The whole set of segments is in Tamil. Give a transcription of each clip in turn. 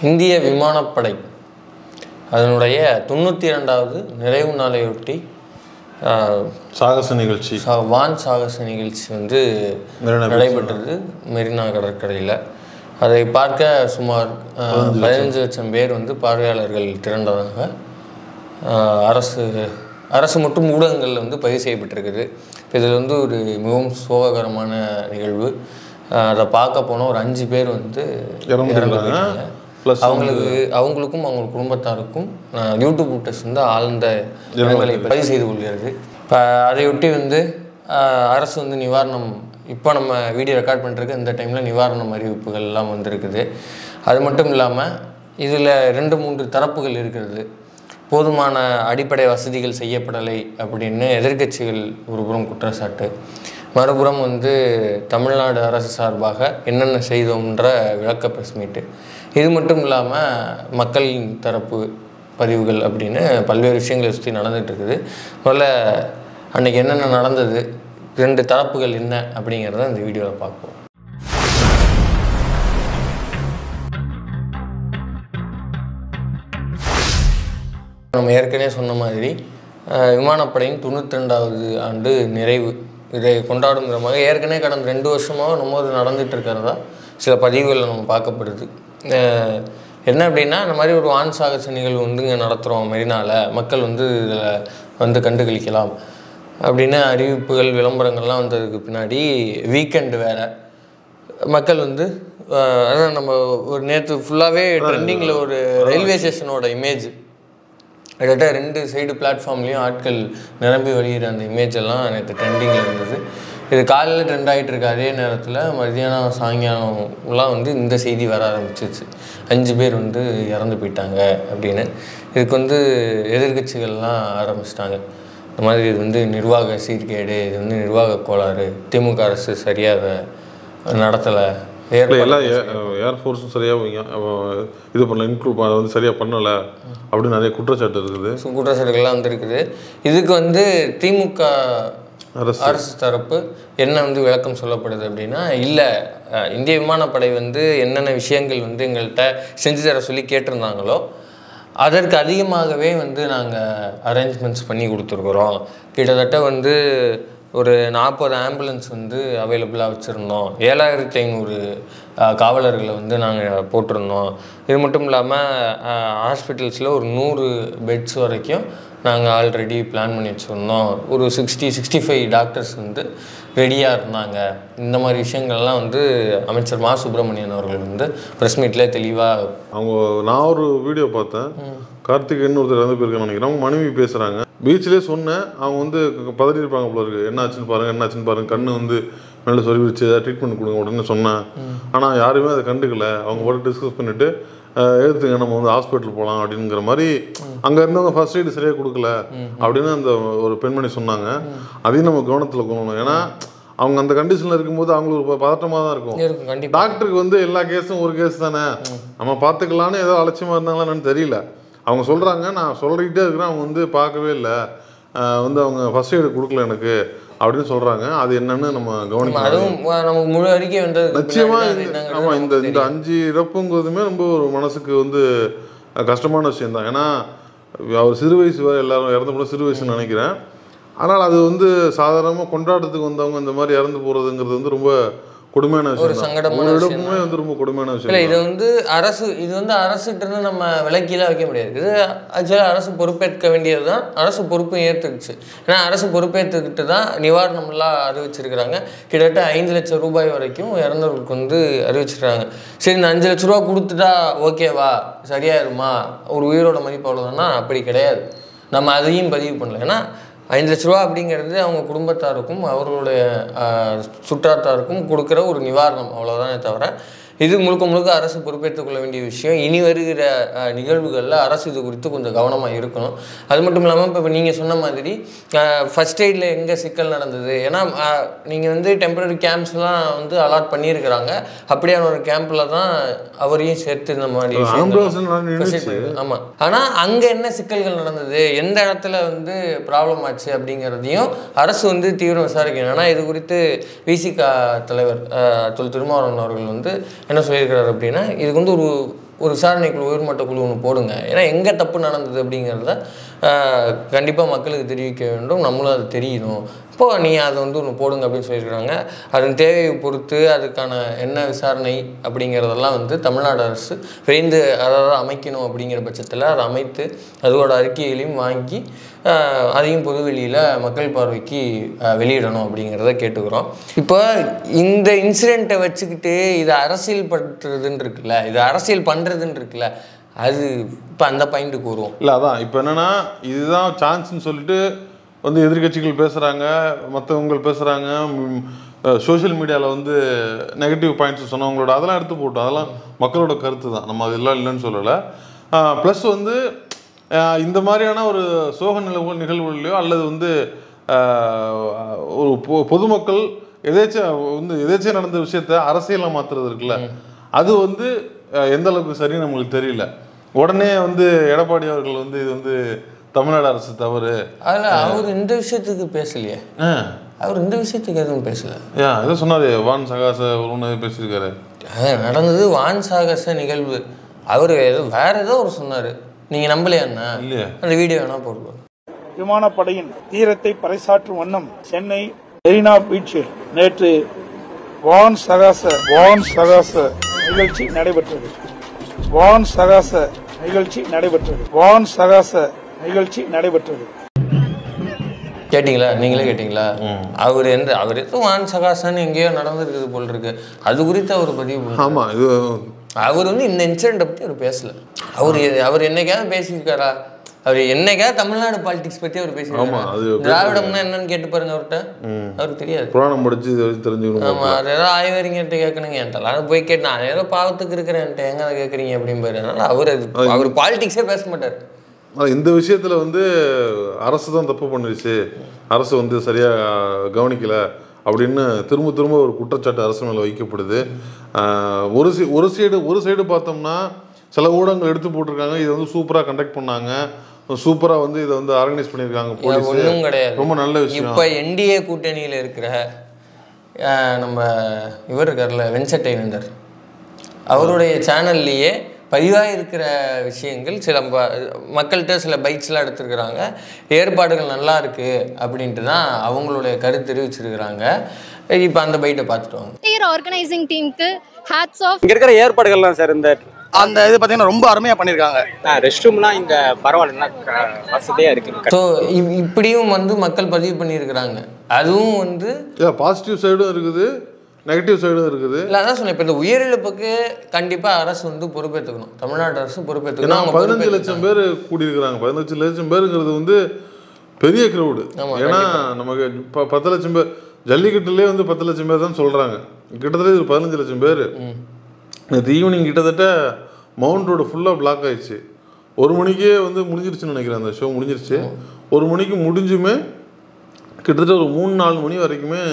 இந்திய விமானப்படை அதனுடைய 92வது நிறைவு நாளையொட்டி சாகச நிகழ்ச்சி வான் சாகச நிகழ்ச்சி வந்து நடைபெற்றது மெரினா கடற்கரையில். அதை பார்க்க சுமார் 15 லட்சம் பேர் வந்து பார்வையாளர்கள் திரண்டதாக அரசு மற்றும் ஊடகங்களில் வந்து பதிவு செய்யப்பட்டிருக்குது. இதில் வந்து ஒரு மிகவும் சோககரமான நிகழ்வு. அதை பார்க்க போனால் ஒரு 5 பேர் வந்து இறந்துருக்காங்க. அவங்களுக்கும் அவங்க குடும்பத்தாருக்கும் யூடியூப் விட்டஸ் வந்து ஆழ்ந்த இடங்களை பதிவு செய்து கொள்கிறது. இப்போ அதையொட்டி வந்து அரசு வந்து நிவாரணம், இப்போ நம்ம வீடியோ ரெக்கார்ட் பண்ணுறதுக்கு இந்த டைமில் நிவாரணம் அறிவிப்புகள் எல்லாம் வந்திருக்குது. அது மட்டும் இல்லாமல் இதில் 2-3 தரப்புகள் இருக்கிறது. போதுமான அடிப்படை வசதிகள் செய்யப்படலை அப்படின்னு எதிர்க்கட்சிகள் ஒரு புறம் குற்றச்சாட்டு, மறுபுறம் வந்து தமிழ்நாடு அரசு சார்பாக என்னென்ன செய்தோம்ன்ற விளக்க ப்ரெஸ் மீட்டு, இது மட்டும் இல்லாமல் மக்களின் தரப்பு பதிவுகள் அப்படின்னு பல்வேறு விஷயங்களை சுற்றி நடந்துகிட்ருக்குது. முதல்ல அன்றைக்கி என்னென்ன நடந்தது, 2 தரப்புகள் என்ன அப்படிங்கிறத இந்த வீடியோவில் பார்ப்போம். நம்ம ஏற்கனவே சொன்ன மாதிரி விமானப்படையின் 92வது ஆண்டு நிறைவு, இதை கொண்டாடும் விதமாக ஏற்கனவே கடந்த 2 வருஷமாக நம்ம நடந்துகிட்டு இருக்கிறதா சில பதிவுகள் நம்ம பார்க்கப்படுது. என்ன அப்படின்னா, இந்த மாதிரி ஒரு வான் சாகச நிகழ்வு வந்து இங்கே நடத்துகிறோம் மெரினாவில், மக்கள் வந்து இதில் வந்து கண்டுகளிக்கலாம் அப்படின்னு அறிவிப்புகள் விளம்பரங்கள்லாம் வந்ததுக்கு பின்னாடி வீக்கெண்டு வேறு மக்கள் வந்து அதான் நம்ம ஒரு நேற்று ஃபுல்லாகவே ட்ரெண்டிங்கில் ஒரு ரயில்வே ஸ்டேஷனோட இமேஜ் கிட்டத்தட்ட 2 சைடு பிளாட்ஃபார்ம்லேயும் ஆட்கள் நிரம்பி வழிகிற அந்த இமேஜ் எல்லாம் நேற்று ட்ரெண்டிங்கில் இருந்தது. இது காலையில் ட்ரெண்ட் ஆகிட்டு இருக்க அதே நேரத்தில் மதியானம் சாயங்காலம்லாம் வந்து இந்த செய்தி வர ஆரம்பிச்சிச்சு, 5 பேர் வந்து இறந்து போயிட்டாங்க அப்படின்னு. இதுக்கு வந்து எதிர்கட்சிகள்லாம் ஆரம்பிச்சிட்டாங்க, இந்த மாதிரி இது வந்து நிர்வாக சீர்கேடு, இது வந்து நிர்வாக கோளாறு, திமுக அரசு சரியாக நடத்தலை, எல்லா ஏர்ஃபோர்ஸும் சரியாக இது பண்ணல, இன்க்ளூட் வந்து சரியாக பண்ணலை அப்படின்னு நிறைய குற்றச்சாட்டு இருக்குது. குற்றச்சாட்டுகள்லாம் வந்துருக்குது. இதுக்கு வந்து திமுக அரசு தரப்பு என்ன வந்து விளக்கம் சொல்லப்படுது அப்படின்னா, இல்லை இந்திய விமானப்படை வந்து என்னென்ன விஷயங்கள் வந்து எங்கள்கிட்ட செஞ்சு தர சொல்லி கேட்டிருந்தாங்களோ அதற்கு அதிகமாகவே வந்து நாங்கள் அரேஞ்ச்மெண்ட்ஸ் பண்ணி கொடுத்துருக்குறோம். கிட்டத்தட்ட வந்து ஒரு 40 ஆம்புலன்ஸ் வந்து அவைலபிளாக வச்சுருந்தோம், 7500 காவலர்களை வந்து நாங்கள் போட்டிருந்தோம். இது மட்டும் இல்லாமல் ஹாஸ்பிட்டல்ஸில் ஒரு 100 பெட்ஸ் வரைக்கும் நாங்கள் ஆல்ரெடி பிளான் பண்ணி வச்சுருந்தோம், ஒரு 65 டாக்டர்ஸ் வந்து ரெடியாக இருந்தாங்க. இந்த மாதிரி விஷயங்கள்லாம் வந்து அமைச்சர் மா சுப்பிரமணியன் அவர்கள் வந்து ப்ரெஸ் மீட்டில் தெளிவாக நான் ஒரு வீடியோ பார்த்தேன், கார்த்திகேயன் ஒருத்தர் இறந்து போயிருக்கேன்னு நினைக்கிறேன். அவங்க மனைவி பேசுகிறாங்க, பீச்சிலே சொன்னேன், அவங்க வந்து பதறி இருப்பாங்க போல இருக்குது, என்ன ஆச்சுன்னு பாருங்கள், கண்ணு வந்து மேலே சொருவிடுச்சு, ஏதாவது ட்ரீட்மெண்ட் கொடுங்க உடனே சொன்னேன். ஆனால் யாருமே அதை கண்டுக்கல. அவங்க போட்டு டிஸ்கஸ் பண்ணிவிட்டு எடுத்துங்க நம்ம வந்து ஹாஸ்பிட்டல் போகலாம் அப்படிங்கிற மாதிரி அங்கே இருந்தவங்க ஃபர்ஸ்ட் எய்டு சரியாக கொடுக்கல அப்படின்னு அந்த ஒரு பெண்மணி சொன்னாங்க. அதையும் நம்ம கவனத்தில் கொள்ளணும். ஏன்னா அவங்க அந்த கண்டிஷனில் இருக்கும்போது அவங்களுக்கு ஒரு பதட்டமாக தான் இருக்கும். டாக்டருக்கு வந்து எல்லா கேஸும் ஒரு கேஸ் தானே, நம்ம பார்த்துக்கலான்னு ஏதோ அலட்சியமாக இருந்தாங்களான்னு தெரியல. அவங்க சொல்கிறாங்க, நான் சொல்லிக்கிட்டே இருக்கிறேன், அவங்க வந்து பார்க்கவே இல்லை, வந்து அவங்க ஃபர்ஸ்ட் எய்டு கொடுக்கல எனக்கு அப்படின்னு சொல்கிறாங்க. அது என்னன்னு நம்ம கவனிக்கணும். நமக்கு முழு அறிக்கை வந்து நிச்சயமாக ஆமாம், இந்த 5 இறப்புங்கிறதுமே ரொம்ப ஒரு மனசுக்கு வந்து கஷ்டமான விஷயந்தான். ஏன்னா அவர் சிறு வயசு வேறு, எல்லாரும் இறந்து போல சிறு வயசுன்னு நினைக்கிறேன். ஆனால் அது வந்து சாதாரணமாக கொண்டாட்டத்துக்கு வந்தவங்க இந்த மாதிரி இறந்து போகிறதுங்கிறது வந்து ரொம்ப கொடுமையான விஷயம், ஒரு சங்கடமான விஷயம் வந்து ரொம்ப கொடுமையான விஷயம். இல்லை, இது வந்து அரசுகிட்ட நம்ம விலக்கிலாம் வைக்க முடியாது. இது ஆக்சுவலாக அரசு பொறுப்பேற்க வேண்டியது தான், அரசு பொறுப்பு ஏற்றுக்குச்சு. ஏன்னா அரசு பொறுப்பேற்றுக்கிட்டு தான் நிவாரணம்லாம் அறிவிச்சிருக்கிறாங்க. கிட்டத்தட்ட 5 லட்சம் ரூபாய் வரைக்கும் இறந்தவர்களுக்கு வந்து அறிவிச்சிருக்காங்க. சரி, இந்த 5 லட்ச ரூபா கொடுத்துட்டா ஓகேவா, சரியாயிருமா, ஒரு உயிரோட மதிப்பு அவ்வளோதானா? அப்படி கிடையாது. நம்ம அதையும் பதிவு பண்ணல. ஏன்னா 5 லட்ச ரூபா அப்படிங்கிறது அவங்க குடும்பத்தாருக்கும் அவர்களுடைய சுற்றாத்தாருக்கும் கொடுக்குற ஒரு நிவாரணம், அவ்வளோதானே தவிர இது முழுக்க அரசு பொறுப்பேற்றுக்கொள்ள வேண்டிய விஷயம். இனி வருகிற நிகழ்வுகளில் அரசு இது குறித்து கொஞ்சம் கவனமாக இருக்கணும். அது மட்டும் இல்லாமல் இப்போ நீங்கள் சொன்ன மாதிரி ஃபஸ்ட் எய்டில் எங்கே சிக்கல் நடந்தது, ஏன்னா நீங்கள் வந்து டெம்பரரி கேம்ப்ஸ்லாம் வந்து அலாட் பண்ணியிருக்கிறாங்க. அப்படியான ஒரு கேம்பில் தான் அவரையும் சேர்த்து இந்த மாதிரி ஆமாம். ஆனால் அங்கே என்ன சிக்கல்கள் நடந்தது, எந்த இடத்துல வந்து ப்ராப்ளம் ஆச்சு அப்படிங்கிறதையும் அரசு வந்து தீவிரம் விசாரிக்கணும். ஏன்னா இது குறித்து விசிக தலைவர் திருமாவளவன் அவர்கள் வந்து என்ன சொல்லியிருக்கிறார் அப்படின்னா, இதுக்கு வந்து ஒரு விசாரணை குழு, உயர்மட்ட குழு ஒன்று போடுங்க. ஏன்னா எங்கே தப்பு நடந்தது அப்படிங்கிறத கண்டிப்பாக மக்களுக்கு தெரிவிக்க வேண்டும், நம்மளும் அது தெரியணும். இப்போது நீங்கள் அதை வந்து ஒன்று போடுங்க அப்படின்னு சொல்லியிருக்காங்க. அதன் தேவையை பொறுத்து அதுக்கான என்ன விசாரணை அப்படிங்கிறதெல்லாம் வந்து தமிழ்நாடு அரசு விரைந்து அதாவது அமைக்கணும். அப்படிங்கிற பட்சத்தில் அதை அமைத்து அதோட அறிக்கைகளையும் வாங்கி அதையும் பொதுவெளியில் மக்கள் பார்வைக்கு வெளியிடணும் அப்படிங்கிறத கேட்டுக்கிறோம். இப்போ இந்த இன்சிடெண்ட்டை வச்சுக்கிட்டு இதை அரசியல் பண்ணுறதுன்னு இருக்குல்ல, இது அரசியல் பண்ணுறதுன்னு இருக்குல்ல, அது இப்போ அந்த பாயிண்ட்டுக்கு வருவோம். இல்லை அதான் இப்போ என்னென்னா இதுதான் சான்ஸ்ன்னு சொல்லிட்டு வந்து எதிர்கட்சிகள் பேசுகிறாங்க, மற்றவங்க பேசுகிறாங்க, சோஷியல் மீடியாவில் வந்து நெகட்டிவ் பாயிண்ட்ஸ் சொன்னவங்களோட அதெல்லாம் எடுத்து போட்டோம். அதெல்லாம் மக்களோட கருத்து தான், நம்ம அதெல்லாம் இல்லைன்னு சொல்லலை. ப்ளஸ் வந்து இந்த மாதிரியான ஒரு சோக நிகழ்வுகளையோ அல்லது வந்து ஒரு பொதுமக்கள் எதேச்சா நடந்த விஷயத்த அரசியலாக மாற்றுறது இருக்குல்ல, அது வந்து எந்த அளவுக்கு சரின்னு நம்மளுக்கு தெரியல. உடனே வந்து எடப்பாடி அவர்கள் வந்து இது வந்து தமிழ்நாடு அரசு தவறு, அதில் அவர் இந்த விஷயத்துக்கு பேசலையே, அவர் இந்த விஷயத்துக்கு எதுவும் பேசல. ஏதோ சொன்னாரு வான் சாகச பேசியிருக்காரு. அதான் நடந்தது வான் சாகச நிகழ்வு, அவர் வேற ஏதோ ஒரு சொன்னார், நீங்கள் நம்பலையாண்ணா? இல்லையா? அந்த வீடியோ வேணால் போடுவோம். விமானப்படையின் தீரத்தை பறைசாற்றும் வண்ணம் சென்னை மெரினா பீச்சில் நேற்று வான் சாகச நிகழ்ச்சி நடைபெற்றது. வான் சாகச நிகழ்ச்சி கேட்டிங்களா? நீங்களே கேட்டிங்களா? அவர் எதுவும் வான் சகாசன்னு எங்கேயோ நடந்திருக்குது போல் இருக்கு, அது குறித்து அவர் பதிவு. ஆமாம், இது அவர் வந்து இந்த இன்சிடென்ட்டை பற்றி அவர் பேசல. அவர் என்னைக்காவது பேசியிருக்காரா? அவர் என்னைக்காவது தமிழ்நாடு பாலிடிக்ஸ் பற்றி அவர் பேசியிருக்காரு? திராவிடம்னா என்னன்னு கேட்டு பாருங்க அவர்கிட்ட, அவருக்கு தெரியாது. புராணம் படிச்சு தெரிஞ்சுக்கணும். ஆமாம், அது ஏதோ ஆய்வறிஞர்கிட்ட கேட்கணுங்க, என்கிட்ட போய் கேட்டு நான் ஏதோ பாவத்துக்கு இருக்கிறேன்ட்டு எங்கே அதை கேட்குறீங்க அப்படின்பாரு. அதனால அவர் பாலிடிக்ஸே பேச மாட்டார். இந்த விஷயத்தில் வந்து அரசு தான் தப்பு பண்ணிடுச்சு, அரசு வந்து சரியாக கவனிக்கலை அப்படின்னு திரும்ப ஒரு குற்றச்சாட்டு அரசு மேலே வைக்கப்படுது. ஒரு சைடு பார்த்தோம்னா சில ஊடகங்கள் எடுத்து போட்டிருக்காங்க, இதை வந்து சூப்பராக கண்டக்ட் பண்ணாங்க, சூப்பராக வந்து இதை வந்து ஆர்கனைஸ் பண்ணியிருக்காங்க. ஒன்றும் கிடையாது, ரொம்ப நல்ல விஷயம். இப்போ என்டிஏ கூட்டணியில் இருக்கிற நம்ம இவர் இருக்கார்ல, வெஞ்சட்டைலண்டர், அவருடைய சேனல்லையே பதிவாக இருக்கிற விஷயங்கள் சில மக்கள்கிட்ட சில பைட்ஸ்லாம் எடுத்துருக்குறாங்க. ஏற்பாடுகள் நல்லா இருக்குது அப்படின்ட்டு தான் அவங்களுடைய கருத்து தெரிவிச்சிருக்கிறாங்க. இப்போ அந்த பைட்டை பார்த்துட்டு ஆர்கனைசிங் டீமுக்கு ஹேட்ஸ் ஆஃப். இங்கே இருக்கிற ஏற்பாடுகள்லாம் சார், அந்த இது பார்த்தீங்கன்னா ரொம்ப அருமையாக பண்ணியிருக்காங்க. ரெஸ்ட் ரூம்லாம் இங்கே பரவாயில்ல, வசதியாக இருக்குது. ஸோ இப்படியும் வந்து மக்கள் பதிவு பண்ணியிருக்கிறாங்க. அதுவும் வந்து பாசிட்டிவ் சைடும் இருக்குது, நெகட்டிவ் சைடும் இருக்குது. இல்லை அதான் சொன்னேன், இப்போ இந்த உயிரிழப்புக்கு கண்டிப்பாக அரசு வந்து பொறுப்பேற்றுக்கணும், தமிழ்நாடு அரசு பொறுப்பேற்றுக்கணும். 15 லட்சம் பேர் கூடியிருக்கிறாங்க. 15 லட்சம் பேருங்கிறது வந்து பெரிய க்ரௌடு. ஏன்னா நமக்கு இப்போ 10 லட்சம் பேர் ஜல்லிக்கட்டுலேயே வந்து 10 லட்சம் பேர் தான் சொல்கிறாங்க, கிட்டத்தட்ட இது 15 லட்சம் பேர். நேற்று ஈவினிங் கிட்டத்தட்ட மவுண்ட் ரோடு ஃபுல்லாக பிளாக் ஆயிடுச்சு. 1 மணிக்கே வந்து முடிஞ்சிருச்சுன்னு நினைக்கிறேன், அந்த ஷோ முடிஞ்சிருச்சு. 1 மணிக்கு முடிஞ்சுமே கிட்டத்தட்ட ஒரு 3-4 மணி வரைக்குமே.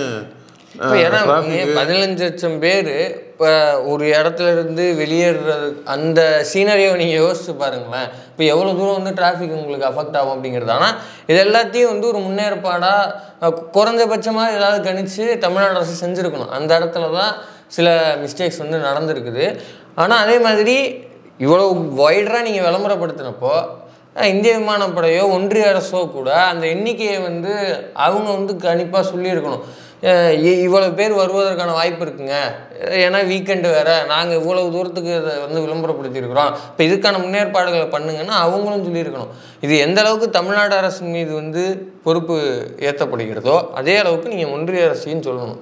ஏன்னா 15 லட்சம் பேர் இப்போ ஒரு இடத்துல இருந்து வெளியேறது, அந்த சீனரியை நீங்கள் யோசிச்சு பாருங்களேன். இப்போ எவ்வளோ தூரம் வந்து டிராஃபிக் உங்களுக்கு அஃபெக்ட் ஆகும் அப்படிங்கிறது. ஆனால் இது எல்லாத்தையும் வந்து ஒரு முன்னேற்பாடாக குறைஞ்சபட்சமாக ஏதாவது கணிச்சு தமிழ்நாடு அரசு செஞ்சுருக்கணும். அந்த இடத்துல தான் சில மிஸ்டேக்ஸ் வந்து நடந்திருக்குது. ஆனால் அதே மாதிரி இவ்வளோ வைடராக நீங்கள் விளம்பரப்படுத்தினப்போ இந்திய விமானப்படையோ ஒன்றிய அரசோ கூட அந்த எண்ணிக்கையை வந்து அவங்க வந்து கண்டிப்பாக சொல்லியிருக்கணும். இவ்வளோ பேர் வருவதற்கான வாய்ப்பு இருக்குங்க, ஏன்னா வீக்கெண்டு வேறு, நாங்கள் இவ்வளவு தூரத்துக்கு இதை வந்து விளம்பரப்படுத்தியிருக்கிறோம், இப்போ இதுக்கான முன்னேற்பாடுகளை பண்ணுங்கன்னா அவங்களும் சொல்லியிருக்கணும். இது எந்த அளவுக்கு தமிழ்நாடு அரசு மீது வந்து பொறுப்பு ஏற்றப்படுகிறதோ அதே அளவுக்கு நீங்கள் ஒன்றிய அரசையும் சொல்லணும்.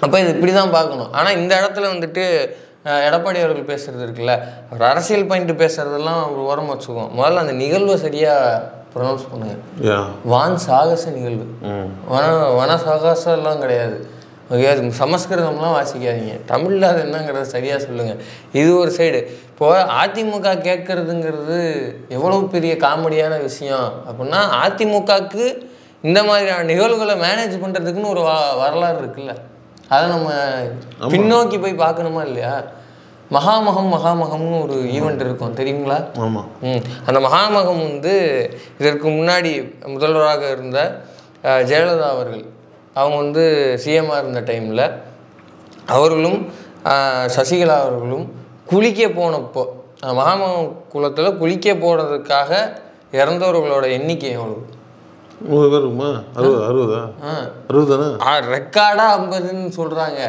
அப்போ இது இப்படி தான் பார்க்கணும். ஆனால் இந்த இடத்துல வந்துட்டு எடப்பாடி அவர்கள் பேசுகிறது இருக்குல்ல, ஒரு அரசியல் பாயிண்ட் பேசுகிறதெல்லாம் ஒரு ஓரமாக வச்சுக்குவோம். முதல்ல அந்த நிகழ்வை சரியாக ப்ரொனவுன்ஸ் பண்ணுங்க. வான் சாகச நிகழ்வு, வன சாகசம் எல்லாம் கிடையாது. ஓகே, அது சமஸ்கிருதம்லாம் வாசிக்காதீங்க, தமிழில் அது என்னங்கிறத சரியாக சொல்லுங்கள். இது ஒரு சைடு. இப்போது அதிமுக கேட்குறதுங்கிறது எவ்வளோ பெரிய காமெடியான விஷயம் அப்படின்னா, அதிமுகவுக்கு இந்த மாதிரியான நிகழ்வுகளை மேனேஜ் பண்ணுறதுக்குன்னு ஒரு வரலாறு இருக்குல்ல, அதை நம்ம பின்னோக்கி போய் பார்க்கணுமா இல்லையா? மகாமகம்னு ஒரு ஈவெண்ட் இருக்கும் தெரியுங்களா? ஆமாம். அந்த மகாமகம் வந்து இதற்கு முன்னாடி முதல்வராக இருந்த ஜெயலலிதா அவர்கள், அவங்க வந்து சிஎம்மாக இருந்த டைமில் அவர்களும் சசிகலா அவர்களும் குளிக்க போனப்போ மகாமகம் குளத்தில் குளிக்க போனதுக்காக இறந்தவர்களோட எண்ணிக்கை எவ்வளவு? 100 பேர் இருக்குமா? 60 தானே? ரெக்கார்டாக 50ன்னு சொல்கிறாங்க.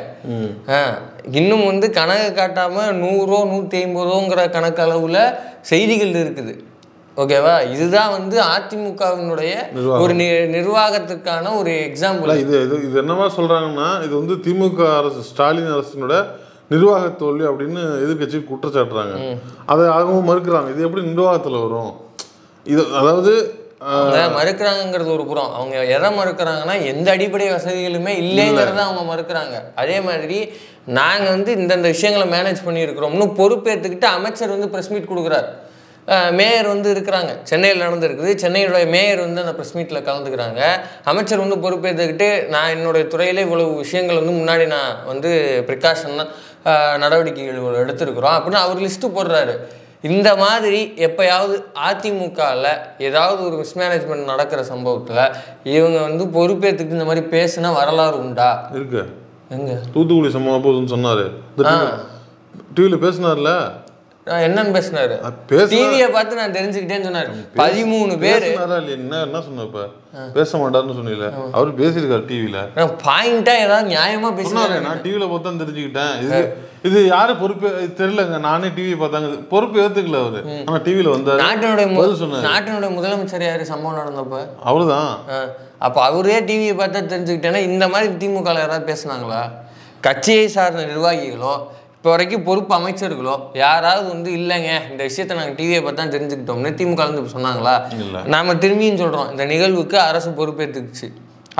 இன்னும் வந்து கணக்கு காட்டாமல் 100 150ங்கிற கணக்களவில் செய்திகள் இருக்குது. ஓகேவா? இதுதான் வந்து அதிமுகவினுடைய ஒரு நிர்வாகத்துக்கான ஒரு எக்ஸாம்பிள். இது என்னவா சொல்கிறாங்கன்னா, இது வந்து திமுக அரசு, ஸ்டாலின் அரசினோட நிர்வாக தோல்வி அப்படின்னு எதிர்கட்சி குற்றச்சாட்டுறாங்க. அதை அவங்க மறுக்கிறாங்க. இது எப்படி நிர்வாகத்தில் வரும்? இது அதாவது மறுக்கிறாங்கிறது ஒரு புறம். அவங்க எதை மறுக்கிறாங்கன்னா, எந்த அடிப்படை வசதிகளுமே இல்லைங்கிறத அவங்க மறுக்கிறாங்க. அதே மாதிரி நாங்கள் வந்து இந்தந்த விஷயங்களை மேனேஜ் பண்ணியிருக்கிறோம்னு பொறுப்பேற்றுக்கிட்டு அமைச்சர் வந்து ப்ரெஸ் மீட் கொடுக்குறார். மேயர் வந்து இருக்கிறாங்க, சென்னையில் நடந்துருக்குது. சென்னையுடைய மேயர் வந்து அந்த ப்ரெஸ் மீட்டில் கலந்துக்கிறாங்க. அமைச்சர் வந்து பொறுப்பேற்றுக்கிட்டு நான் என்னுடைய துறையில் இவ்வளவு விஷயங்கள் வந்து முன்னாடி நான் வந்து ப்ரிகாஷன் நடவடிக்கைகள் எடுத்துருக்குறோம் அப்படின்னு அவர் லிஸ்ட்டு போடுறாரு. இந்த மாதிரி எப்போயாவது அதிமுகவில் ஏதாவது ஒரு மிஸ்மேனேஜ்மெண்ட் நடக்கிற சம்பவத்தில் இவங்க வந்து பொறுப்பேற்றுக்கிட்டு இந்த மாதிரி பேசுனா வரலாறு உண்டா? இருக்கு. எங்க தூத்துக்குடி சம்பவம் போதுன்னு சொன்னார், டிவியில் பேசினார்ல. என்னன்னு பேசினாரு? டிவியை பார்த்து நான் தெரிஞ்சுக்கிட்டேன்னு சொன்னாரு. 13 பேர் என்ன சொன்ன? இப்ப பேச மாட்டாருன்னு சொன்னீங்க, அவரு பேசியிருக்காரு டிவியில. பாயிண்டா ஏதாவது நியாயமா பேசினாரு. நான் டிவியில பார்த்தா தெரிஞ்சுக்கிட்டேன். இது யாரு பொறுப்பு தெரியலங்க. நானே டிவி பார்த்தாங்க, பொறுப்பு ஏத்துக்கல அவரு. ஆனா டிவியில வந்தாரு. நாட்டினுடைய முதலமைச்சர் யாரு சம்பவம் நடந்தப்ப? அவருதான். அப்ப அவரே டிவியை பார்த்தா தெரிஞ்சுக்கிட்டேன்னா இந்த மாதிரி திமுக யாராவது பேசுனாங்களா? கட்சியை சார்ந்த நிர்வாகிகளோ இப்போ வரைக்கும் பொறுப்பு அமைச்சர்களோ யாராவது வந்து இல்லைங்க இந்த விஷயத்த நாங்கள் டிவியை பார்த்து தான் தெரிஞ்சுக்கிட்டோம்னு திமுக வந்து சொன்னாங்களா? நாம் திரும்பியும் சொல்கிறோம், இந்த நிகழ்வுக்கு அரசு பொறுப்பேற்றுக்குச்சு.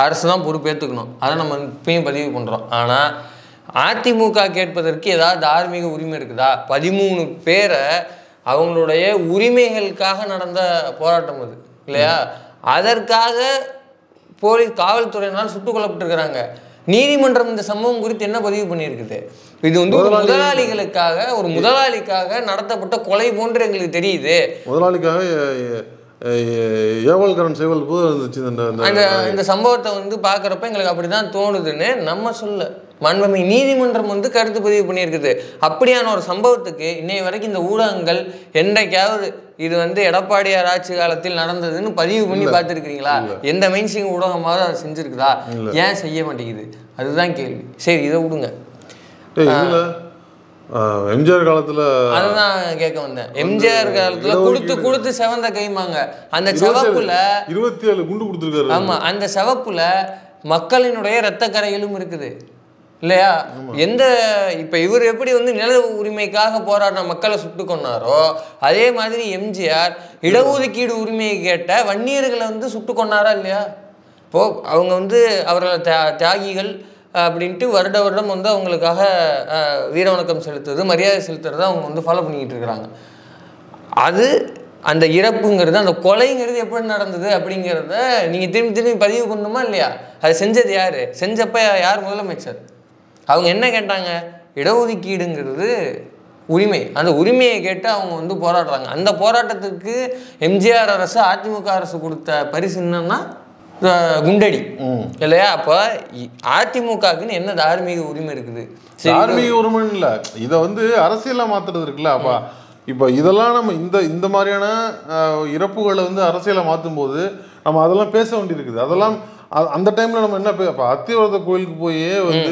அரசு தான் பொறுப்பேற்றுக்கணும். அதை நம்ம இப்பயும் பதிவு பண்ணுறோம். ஆனால் அதிமுக கேட்பதற்கு ஏதாவது தார்மீக உரிமை இருக்குதா? 13 பேரை அவங்களுடைய உரிமைகளுக்காக நடந்த போராட்டம் அது இல்லையா? அதற்காக காவல்துறையினால் சுட்டுக் கொல்லப்பட்டிருக்கிறாங்க. நீதிமன்றம் இந்த சம்பவம் குறித்து என்ன பதிவு பண்ணியிருக்குது? இது வந்து ஒரு முதலாளிக்காக நடத்தப்பட்ட கொலை போன்று எங்களுக்கு தெரியுது. முதலாளிக்காக ஏவல்கரன் செய்வல் போது இருந்துச்சு. இந்த சம்பவத்தை வந்து பார்க்குறப்ப எங்களுக்கு அப்படிதான் தோணுதுன்னு நம்ம சொல்ல மாண்புமிகு நீதிமன்றம் வந்து கருத்து பதிவு பண்ணியிருக்குது. அப்படியான ஒரு சம்பவத்துக்கு இன்னைய வரைக்கும் இந்த ஊடகங்கள் என்றைக்காவது இது வந்து எடப்பாடியார் ஆட்சி காலத்தில் நடந்ததுன்னு பதிவு பண்ணி பார்த்துருக்கிறீங்களா? எந்த மெயின்ஸ்ட்ரீம் ஊடகமாவது அதை செஞ்சுருக்குதா? ஏன் செய்ய மாட்டேங்குது? அதுதான் கேள்வி. சரி, இதை விடுங்க. எம்ஜிஆர் காலத்துல அதுதான் கேட்க வந்தேன். எம்ஜிஆர் காலத்துல கொடுத்து செவந்த கைமாங்க. அந்த செவப்புல 27 குண்டு கொடுத்துருக்காரு. ஆமா, அந்த செவப்புல மக்களினுடைய இரத்த கரைகளும் இருக்குது இல்லையா? இப்ப இவர் எப்படி வந்து நில உரிமைக்காக போராடின மக்களை சுட்டு கொண்டாரோ அதே மாதிரி எம்ஜிஆர் இடஒதுக்கீடு உரிமையை கேட்ட வன்னியர்களை வந்து சுட்டு கொண்டாரா இல்லையா? இப்போ அவங்க வந்து அவர்கள் தியாகிகள் அப்படின்ட்டு வருடம் வந்து அவங்களுக்காக வீர வணக்கம் செலுத்துறது, மரியாதை செலுத்துறது அவங்க வந்து ஃபாலோ பண்ணிக்கிட்டு இருக்கிறாங்க. அது அந்த இறப்புங்கிறது, அந்த கொலைங்கிறது எப்படி நடந்தது அப்படிங்கிறத நீங்கள் திரும்பி பதிவு பண்ணணுமா இல்லையா? அது செஞ்சது யார்? செஞ்சப்ப யார் முதலமைச்சர்? அவங்க என்ன கேட்டாங்க? இடஒதுக்கீடுங்கிறது உரிமை. அந்த உரிமையை கேட்டு அவங்க வந்து போராடுறாங்க. அந்த போராட்டத்துக்கு எம்ஜிஆர் அரசு அதிமுக அரசு கொடுத்த பரிசு என்னன்னா குண்டடி இல்லையா? அப்போ அதிமுகக்குன்னு என்ன தார்மீக உரிமை இருக்குது? தார்மீக உரிமை இல்லை, இதை வந்து அரசியலாக மாற்றுறது இருக்குல்ல. அப்போ இப்போ இதெல்லாம் நம்ம இந்த மாதிரியான இறப்புகளை வந்து அரசியலாக மாற்றும் போது நம்ம அதெல்லாம் பேச வேண்டியிருக்குது. அதெல்லாம் அந்த டைம்ல நம்ம என்ன அத்திவரத கோயிலுக்கு போய் வந்து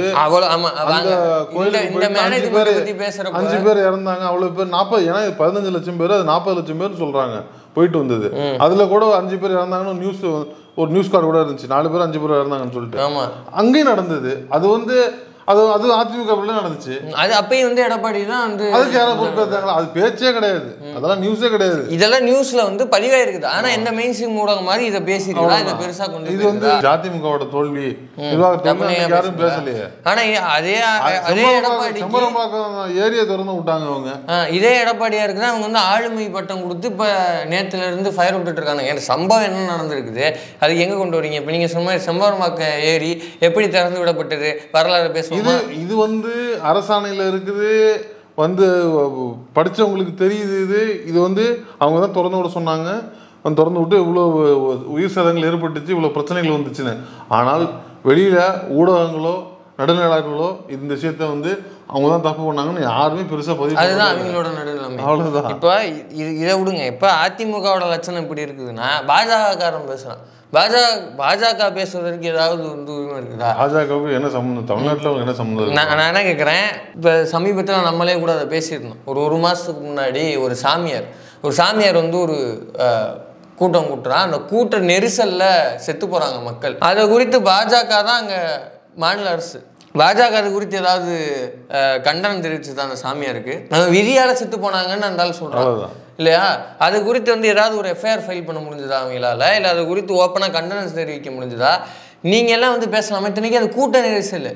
கோயிலுக்கு 5 பேர் இறந்தாங்க, அவ்வளவு பேர் 40, ஏன்னா 15 லட்சம் பேர், அது 40 லட்சம் பேர் சொல்றாங்க போயிட்டு வந்தது. அதுல கூட 5 பேர் இறந்தாங்கன்னு ஒரு நியூஸ் கார்டு கூட இருந்துச்சு, 4 பேர் 5 பேர் இறந்தாங்கன்னு சொல்லிட்டு அங்கேயும் நடந்தது. அது வந்து அது அதிமுக நடந்துச்சு. அது அப்பயும் வந்து எடப்பாடி தான் வந்து அதுக்கு யாராவது பொறுப்பேற்றாங்களா? அது பேச்சே கிடையாது, அதெல்லாம் நியூஸே கிடையாது. இதெல்லாம் நியூஸ்ல வந்து பதிவாயிருக்குது. ஆனா எந்த மெயின் ஸ்ட்ரீம் ஊடகம் மாதிரி இதை பேசிருக்கா, இதை பெருசா கொண்டு இது வந்து அதிமுகவோட தோல்வி, யாரும் பேசலையே. ஆனா அதே எடப்பாடி ஏரியா திறந்து விட்டாங்க அவங்க. இதே எடப்பாடியாருக்கு தான் அவங்க வந்து ஆளுமை பட்டம் கொடுத்து இப்ப நேத்துல இருந்து ஃபயர் விட்டுட்டு இருக்காங்க. எனக்கு சம்பவம் என்ன நடந்திருக்குது, அது எங்க கொண்டு வரீங்க? இப்ப நீங்க சொன்ன செம்பரம்பாக்க ஏரி எப்படி திறந்து விடப்பட்டது வரலாறு பேசுவோம். இது வந்து அரசாணையில இருக்குது, வந்து படிச்சவங்களுக்கு தெரியுது. இது வந்து அவங்க தான் திறந்து விட சொன்னாங்க, திறந்து விட்டு இவ்வளோ உயிர் சேதங்கள் ஏற்பட்டுச்சு, இவ்வளோ பிரச்சனைகள் வந்துச்சுன்னு. ஆனால் வெளியில ஊடகங்களோ நடுநிலையாளர்களோ இந்த விஷயத்த வந்து அவங்க தான் தப்பு பண்ணாங்கன்னு யாருமே பெருசா பதிவு அதுதான் அவங்களோட நடுநிலைமை. அவ்வளவுதான். இப்போ இதை விடுங்க. இப்போ அதிமுகவோட லட்சணம் எப்படி இருக்குதுன்னா, பாஜகக்காரன் பேசுறான். பாஜக பேசுவதற்கு ஏதாவது வந்து உரிமை இருக்குதா? பாஜகவுக்கு என்ன சம்மந்தம்? தமிழ்நாட்டில் என்ன சம்மந்தம்? நான் என்ன கேட்குறேன், இப்போ சமீபத்தில் நம்மளே கூட அதை பேசியிருந்தோம். ஒரு மாதத்துக்கு முன்னாடி ஒரு சாமியார் வந்து ஒரு கூட்டம் கூட்டுறான். அந்த கூட்ட நெரிசலில் செத்து போகிறாங்க மக்கள். அதை குறித்து பாஜக தான் அங்கே மாநில அரசு. பாஜக அது குறித்து ஏதாவது கண்டனம் தெரிவிச்சுது அந்த சாமியாருக்கு. விதியால் செத்து போனாங்கன்னு அந்த ஆள் சொல்கிறாங்க இல்லையா? அது குறித்து வந்து ஏதாவது ஒரு எஃப்ஐஆர் ஃபைல் பண்ண முடிஞ்சுதா அவங்களால? இல்லை அது குறித்து ஓப்பனாக கண்டனம் தெரிவிக்க முடிஞ்சுதா? நீங்கள் எல்லாம் வந்து பேசலாமா? இத்தனைக்கு அது கூட்ட நெரிசல்.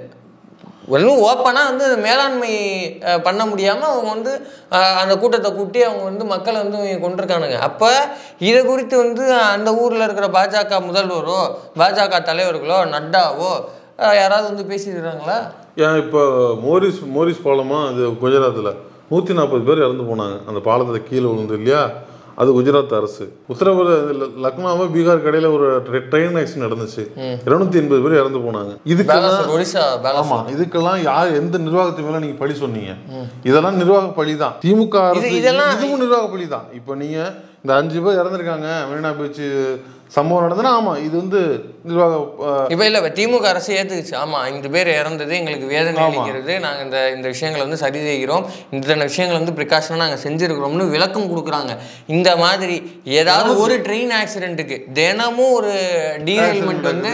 வெறும் ஓப்பனாக வந்து மேலாண்மை பண்ண முடியாமல் அவங்க வந்து அந்த கூட்டத்தை கூட்டி அவங்க வந்து மக்களை வந்து கொண்டிருக்கானுங்க. அப்போ இதை குறித்து வந்து அந்த ஊரில் இருக்கிற பாஜக முதல்வரோ பாஜக தலைவர்களோ நட்டாவோ யாராவது வந்து பேசிடுறாங்களா? ஏன் இப்போ மோரிஸ் பாலமா அது குஜராத்தில் 140 பேர் இறந்து போனாங்க அந்த பாலத்தில் கீழே விழுந்து இல்லையா? அது குஜராத் அரசு. உத்தரப்பிரதேச லக்னோவா பீகார் கடையில் ஒரு ட்ரெயின் ஆக்சிடென்ட் நடந்துச்சு. 280 பேர் இறந்து போனாங்க. இதுக்கெல்லாம் யார் எந்த நிர்வாகத்து மேல நீங்க பழி சொன்னீங்க? இதெல்லாம் நிர்வாக பழி தான். திமுக அரசு இதுவும் நிர்வாக பழி தான். இப்போ நீங்க இந்த 5 பேர் இறந்துருக்காங்க மெரினா பீச் சம்பவம் நடந்ததுன்னா ஆமா இது வந்து நிர்வாக இப்போ இல்லை திமுக அரசு ஏற்றுக்குச்சு. ஆமாம் 5 பேர் இறந்தது எங்களுக்கு வேதனை அளிக்கிறது, நாங்கள் இந்த விஷயங்களை வந்து சரி செய்கிறோம், இந்த விஷயங்கள் வந்து ப்ரிகாஷனாக நாங்கள் செஞ்சுருக்கிறோம்னு விளக்கம் கொடுக்குறாங்க. இந்த மாதிரி ஏதாவது ஒரு ட்ரெயின் ஆக்சிடென்ட்டுக்கு தினமும் ஒரு டீரெயில்மெண்ட் வந்து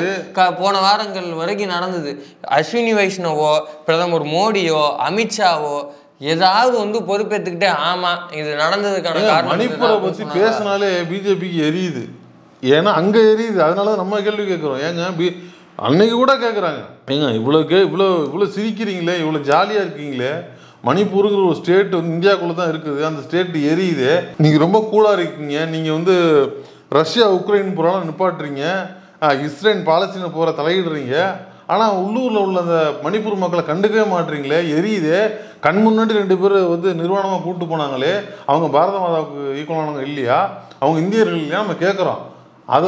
போன வாரங்கள் வரைக்கும் நடந்தது. அஸ்வினி வைஷ்ணவோ பிரதமர் மோடியோ அமித்ஷாவோ ஏதாவது வந்து பொறுப்பேற்றுக்கிட்டே ஆமாம் இது நடந்ததுக்கான காரணம். மணிப்பூரை பற்றி பேசினாலே பிஜேபிக்கு எரியுது. ஏன்னா அங்கே எரியுது. அதனால நம்ம கேள்வி கேட்குறோம். ஏங்க அன்னைக்கு கூட கேட்குறாங்க, ஏங்க இவ்வளோ சிரிக்கிறீங்களே, இவ்வளோ ஜாலியாக இருக்கீங்களே, மணிப்பூருங்கிற ஒரு ஸ்டேட் வந்து இந்தியாவுக்குள்ளே தான் இருக்குது, அந்த ஸ்டேட் எரியுது, நீங்கள் ரொம்ப கூலாக இருக்கீங்க, நீங்கள் வந்து ரஷ்யா உக்ரைன் போகிறாலும் நிப்பாட்டுறீங்க, இஸ்ரேல் பாலஸ்தீன போகிற தலையிடுறீங்க, ஆனால் உள்ளூரில் உள்ள அந்த மணிப்பூர் மக்களை கண்டுக்கவே மாட்டுறீங்களே, எரியுதே, கண் முன்னாடி 2 பேர் வந்து நிர்வாணமாக கூப்பிட்டு போனாங்களே, அவங்க பாரத மாதாவுக்கு ஈக்குவலானவங்க இல்லையா, அவங்க இந்தியர்கள் இல்லையா நம்ம கேட்குறோம்.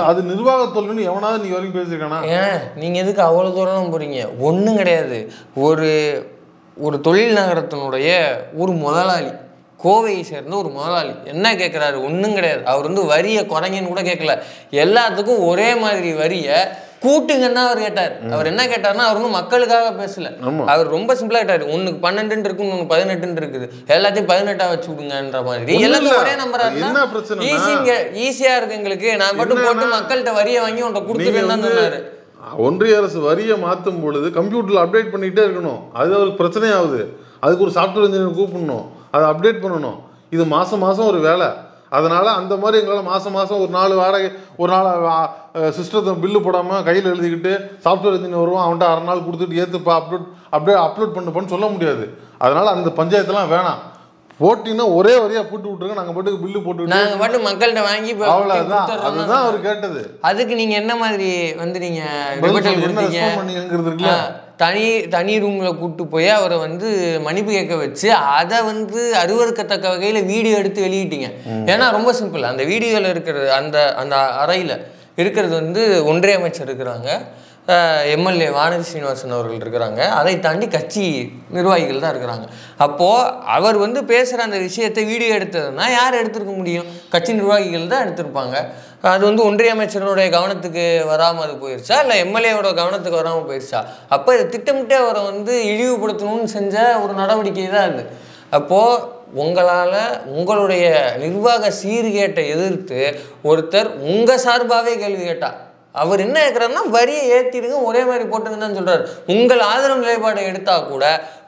அது நிர்வாக தோல்வின்னு எவனாவது நீ வரைக்கும் பேசியிருக்கானா? ஏன் நீங்கள் எதுக்கு அவ்வளோ தூரம் போகிறீங்க? ஒன்றும் கிடையாது. ஒரு தொழில் நகரத்தினுடைய ஒரு முதலாளி, கோவையை சேர்ந்த ஒரு முதலாளி என்ன கேட்குறாரு? ஒன்றும் கிடையாது. அவர் வந்து வரியை குறைங்கன்னு கூட கேட்கல, எல்லாத்துக்கும் ஒரே மாதிரி வரியை கூட்டுங்கன்னா அவர் கேட்டார். அவர் என்ன கேட்டார்னா, அவர் ஒன்றும் மக்களுக்காக பேசல, அவர் ரொம்ப சிம்பிளா கேட்டார். ஒன்னுக்கு 12 இருக்கு, ஒன்று 18 இருக்குது, எல்லாத்தையும் 18 வச்சு விடுங்கன்ற மாதிரி. எல்லாத்தையும் ஒரே நம்பரா ஈஸியா இருக்கு எங்களுக்கு, நான் மட்டும் போட்டு மக்கள்கிட்ட வரியை வாங்கி உன்ட்ட கொடுத்துருவேன்னு சொன்னாரு. ஒன்றிய அரசு வரியை மாற்றும் பொழுது கம்ப்யூட்டர்ல அப்டேட் பண்ணிக்கிட்டே இருக்கணும். அது அவருக்கு பிரச்சனையாகுது. அதுக்கு ஒரு சாஃப்ட்வேர் இன்ஜினியர் கூப்பிடணும், அதை அப்டேட் பண்ணணும். இது மாசம் ஒரு வேலை. அதனால அந்த மாதிரி எங்களால் மாதம் ஒரு நாள் வாடகை, ஒரு நாள் சிஸ்டத்தை பில்லு போடாமல் கையில் எழுதிக்கிட்டு சாஃப்ட்வேர் இன்ஜினியர் வருவான், அவன்கிட்ட 6 நாள் கொடுத்துட்டு ஏற்றுப்பா அப்லோட் பண்ணுப்பான்னு சொல்ல முடியாது. அதனால அந்த பஞ்சாயத்துலாம் வேணாம். போட்டிங்கன்னா ஒரே வரியா போட்டு விட்டுருங்க, நாங்கள் பாட்டுக்கு பில்லு போட்டு நாங்கள் பாட்டு மக்கள்கிட்ட வாங்கி அவ்வளோதான். அதுதான் அவர் கேட்டது. அதுக்கு நீங்க என்ன மாதிரி வந்து நீங்க தனி ரூம்ல கூப்பிட்டு போய் அவரை வந்து மன்னிப்பு கேட்க வச்சு அதை வந்து அருவருக்கத்தக்க வகையில வீடியோ எடுத்து வெளியிட்டீங்க. ஏன்னா ரொம்ப சிம்பிள், அந்த வீடியோல இருக்கிறது அந்த அறையில இருக்கிறது வந்து ஒன்றிய அமைச்சர் இருக்கிறாங்க, எம்எல்ஏ வானதி சீனிவாசன் அவர்கள் இருக்கிறாங்க, அதை தாண்டி கட்சி நிர்வாகிகள் தான் இருக்கிறாங்க. அப்போது அவர் வந்து பேசுகிற அந்த விஷயத்தை வீடியோ எடுத்ததுன்னா யார் எடுத்துருக்க முடியும்? கட்சி நிர்வாகிகள் தான் எடுத்திருப்பாங்க. அது வந்து ஒன்றிய அமைச்சருடைய கவனத்துக்கு வராமல் அது போயிடுச்சா, இல்லை எம்எல்ஏவோட கவனத்துக்கு வராமல் போயிடுச்சா? அப்போ இதை திட்டமிட்டு அவரை வந்து இழிவுபடுத்தணும்னு செஞ்ச ஒரு நடவடிக்கை தான் அது. அப்போது உங்களுடைய நிர்வாக சீர்கேட்டை எதிர்த்து ஒருத்தர் உங்கள் சார்பாகவே கேள்வி கேட்டா, அவர் என்ன கேட்குறாருன்னா வரியை ஏற்றிடுங்க, ஒரே மாதிரி போட்டுங்கன்னு தான் சொல்கிறார். உங்கள் ஆதரவு நிலைப்பாடை எடுத்தால் கூட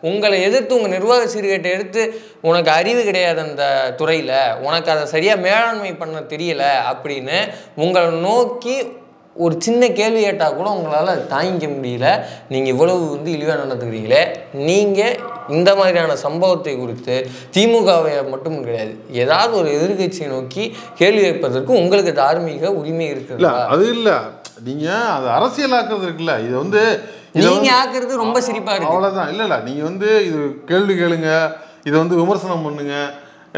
உங்களை எதிர்த்து உங்கள் நிர்வாக சீர்கேட்டை எடுத்து உனக்கு அறிவு கிடையாது அந்த துறையில், உனக்கு அதை சரியாக மேலாண்மை பண்ண தெரியல அப்படின்னு உங்களை நோக்கி ஒரு சின்ன கேள்வி கேட்டால் கூட உங்களால் தாங்கிக்க முடியல. நீங்கள் இவ்வளவு வந்து இழிவாக நடந்துக்கிறீங்களே. நீங்கள் இந்த மாதிரியான சம்பவத்தை குறித்து திமுகவை மட்டும் கிடையாது, ஏதாவது ஒரு எதிர்கட்சியை நோக்கி கேள்வி வைப்பதற்கு உங்களுக்கு தார்மீக உரிமை இருக்குல்ல? அது இல்லை, நீங்கள் அது அரசியலாக்குறது இருக்குல்ல, இது வந்து நீங்கள் ஆக்குறது ரொம்ப சிரிப்பாக இருக்கு. அவ்வளோதான். இல்லை இது வந்து இது கேள்வி கேளுங்க, இதை வந்து விமர்சனம் பண்ணுங்க,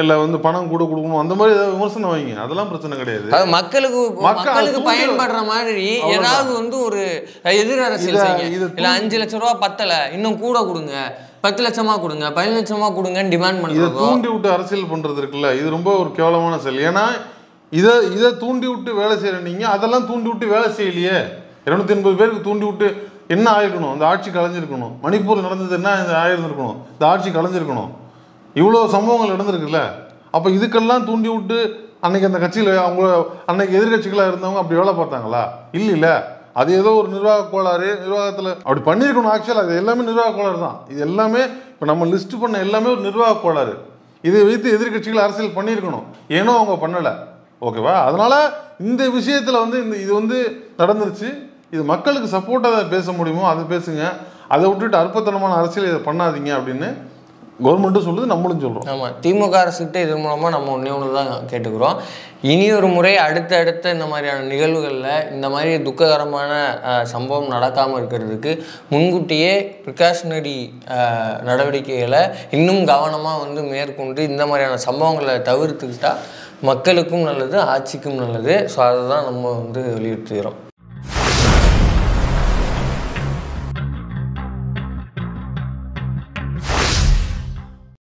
இல்லை வந்து பணம் கூட கொடுக்கணும், அந்த மாதிரி ஏதாவது விமர்சனம் வைங்க, அதெல்லாம் பிரச்சனை கிடையாது. மக்களுக்கு பயன்படுற மாதிரி ஏதாவது வந்து ஒரு எதிர் அரசியல் செய்யுங்க. இல்லை 5 லட்ச ரூபா பத்தலை இன்னும் கூட கொடுங்க, 10 லட்சமாக கொடுங்க 15 லட்சமாக கொடுங்கன்னு டிமாண்ட் இதை பண்ணுறோம். தூண்டி விட்டு அரசியல் பண்ணுறது இருக்குல்ல, இது ரொம்ப ஒரு கேவலமான செயல். ஏன்னா இதை தூண்டி விட்டு வேலை செய்கிற நீங்கள் அதெல்லாம் தூண்டி விட்டு வேலை செய்யலையே. 280 பேருக்கு தூண்டி விட்டு என்ன ஆயிருக்கணும்? அந்த ஆட்சி கலைஞ்சிருக்கணும். மணிப்பூரில் நடந்தது என்ன ஆயிருந்திருக்கணும்? இந்த ஆட்சி கலைஞ்சிருக்கணும். இவ்வளோ சம்பவங்கள் நடந்திருக்குல்ல. அப்போ இதுக்கெல்லாம் தூண்டி விட்டு அன்னைக்கு அந்த கட்சியில் அவங்க அன்னைக்கு எதிர்கட்சிகளாக இருந்தவங்க அப்படி வேலை பார்த்தாங்களா? இல்லைல்ல. அது ஏதோ ஒரு நிர்வாக கோளாறு, நிர்வாகத்தில் அப்படி பண்ணியிருக்கணும். ஆக்சுவலாக அது எல்லாமே நிர்வாக கோளாறு தான். இது எல்லாமே இப்போ நம்ம லிஸ்ட் பண்ண எல்லாமே ஒரு நிர்வாக கோளாறு. இதை வைத்து எதிர்கட்சிகள் அரசியல் பண்ணியிருக்கணும். ஏனோ அவங்க பண்ணலை. ஓகேவா? அதனால் இந்த விஷயத்தில் வந்து இது வந்து நடந்துருச்சு. இது மக்களுக்கு சப்போர்ட்டாக பேச முடியுமோ அதை பேசுங்க. அதை விட்டுட்டு அற்பத்தனமான அரசியல் இதை பண்ணாதீங்க அப்படின்னு கவர்மெண்ட்டும் சொல்லுது, நம்மளும் சொல்கிறோம். ஆமாம், திமுக அரசுக்கிட்ட இது மூலமாக நம்ம ஒன்று தான் கேட்டுக்கிறோம். இனி ஒரு முறை அடுத்த இந்த மாதிரியான நிகழ்வுகளில் இந்த மாதிரி துக்ககரமான சம்பவம் நடக்காமல் இருக்கிறதுக்கு முன்கூட்டியே ப்ரிகாஷனரி நடவடிக்கைகளை இன்னும் கவனமாக வந்து மேற்கொண்டு இந்த மாதிரியான சம்பவங்களை தவிர்த்துக்கிட்டால் மக்களுக்கும் நல்லது, ஆட்சிக்கும் நல்லது. ஸோ அதை தான் நம்ம வந்து வலியுறுத்துகிறோம்.